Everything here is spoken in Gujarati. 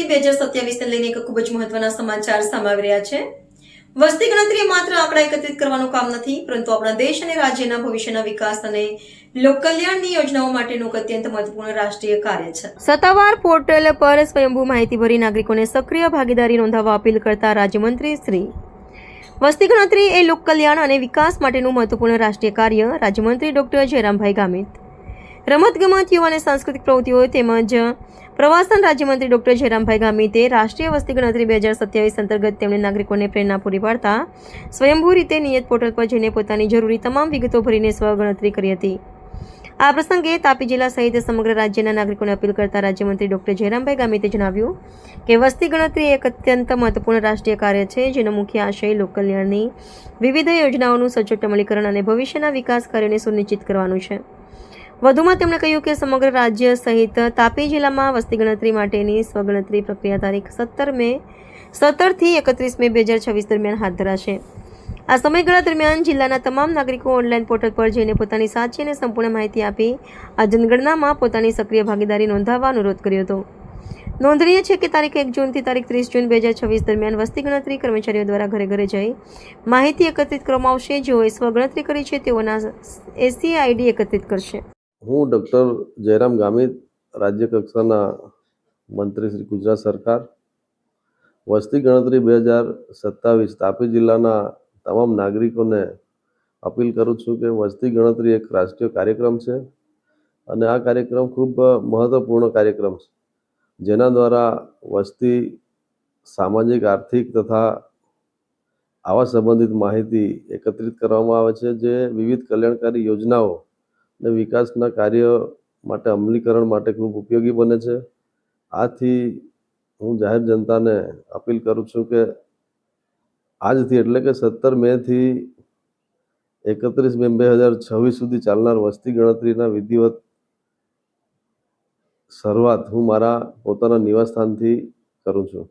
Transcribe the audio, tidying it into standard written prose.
ગણતરી 2027 ને લઈને એક ખૂબ જ મહત્વના સમાચાર સામે આવી રહ્યા છે। વસ્તી ગણતરી માત્ર આંકડા એકત્રિત કરવાનું કામ નથી, પરંતુ આપણા દેશ અને રાજ્યના ભવિષ્યના વિકાસ અને લોક કલ્યાણની યોજનાઓ માટેનું એક અત્યંત મહત્વપૂર્ણ રાષ્ટ્રીય કાર્ય છે। સત્તાવાર પોર્ટલ પર સ્વયંભૂ માહિતી ભરી નાગરિકોને સક્રિય ભાગીદારી નોંધાવવા અપીલ કરતા રાજ્યમંત્રી શ્રી વસ્તી ગણતરી એ લોક કલ્યાણ અને વિકાસ માટેનું મહત્વપૂર્ણ રાષ્ટ્રીય કાર્ય રાજ્યમંત્રી ડોક્ટર જયરામભાઈ ગામિત, રમતગમત, યુવા અને સાંસ્કૃતિક પ્રવૃત્તિઓ તેમજ પ્રવાસન રાજ્યમંત્રી ડોક્ટર જયરામભાઈ ગામિતે રાષ્ટ્રીય વસ્તી ગણતરી 2027 અંતર્ગત તેમણે નાગરિકોને પ્રેરણા પૂરી પાડતા સ્વયંભૂ રીતે નિયત પોર્ટલ પર જઈને પોતાની જરૂરી તમામ વિગતો ભરીને સ્વગણતરી કરી હતી। આ પ્રસંગે તાપી જિલ્લા સહિત સમગ્ર રાજ્યના નાગરિકોને અપીલ કરતા રાજ્યમંત્રી ડોક્ટર જયરામભાઈ ગામિતે જણાવ્યું કે વસ્તી ગણતરી એક અત્યંત મહત્વપૂર્ણ રાષ્ટ્રીય કાર્ય છે, જેનો મુખ્ય આશય લોક કલ્યાણની વિવિધ યોજનાઓનું સચોટ અમલીકરણ અને ભવિષ્યના વિકાસ કાર્યોને સુનિશ્ચિત કરવાનું છે। વધુમાં તેમણે કહ્યું કે સમગ્ર રાજ્ય સહિત તાપી જિલ્લામાં વસ્તી ગણતરી માટેની સ્વગણતરી પ્રક્રિયા તારીખ 17 થી 31 મે 2026 દરમિયાન હાથ ધરાશે। આ સમયગાળા દરમિયાન જિલ્લાના તમામ નાગરિકો ઓનલાઈન પોર્ટલ પર જઈને પોતાની સાચી અને સંપૂર્ણ માહિતી આપી આ જનગણનામાં પોતાની સક્રિય ભાગીદારી નોંધાવવા અનુરોધ કર્યો હતો। નોંધનીય છે કે તારીખ 1 જૂનથી તારીખ 30 જૂન 2026 દરમિયાન વસ્તી ગણતરી કર્મચારીઓ દ્વારા ઘરે ઘરે જઈ માહિતી એકત્રિત કરવામાં આવશે। જેઓએ સ્વગણતરી કરી છે તેઓના SCID એકત્રિત કરશે। હું ડૉક્ટર જયરામ ગામિત, રાજ્ય કક્ષાના મંત્રી શ્રી ગુજરાત સરકાર, વસ્તી ગણતરી 2027 તાપી જિલ્લાના તમામ નાગરિકોને અપીલ કરું છું કે વસ્તી ગણતરી એક રાષ્ટ્રીય કાર્યક્રમ છે અને આ કાર્યક્રમ ખૂબ મહત્વપૂર્ણ કાર્યક્રમ છે, જેના દ્વારા વસ્તી, સામાજિક, આર્થિક તથા આવાસ સંબંધિત માહિતી એકત્રિત કરવામાં આવે છે, જે વિવિધ કલ્યાણકારી યોજનાઓ અને વિકાસના કાર્ય માટે અમલીકરણ માટે ખૂબ ઉપયોગી બને છે। આથી હું જાહેર જનતાને અપીલ કરું છું કે આજથી એટલે કે 17 મેથી 31 મે 2026 સુધી ચાલનાર વસ્તી ગણતરીના વિધિવત શરૂઆત હું મારા પોતાના નિવાસસ્થાનથી કરું છું।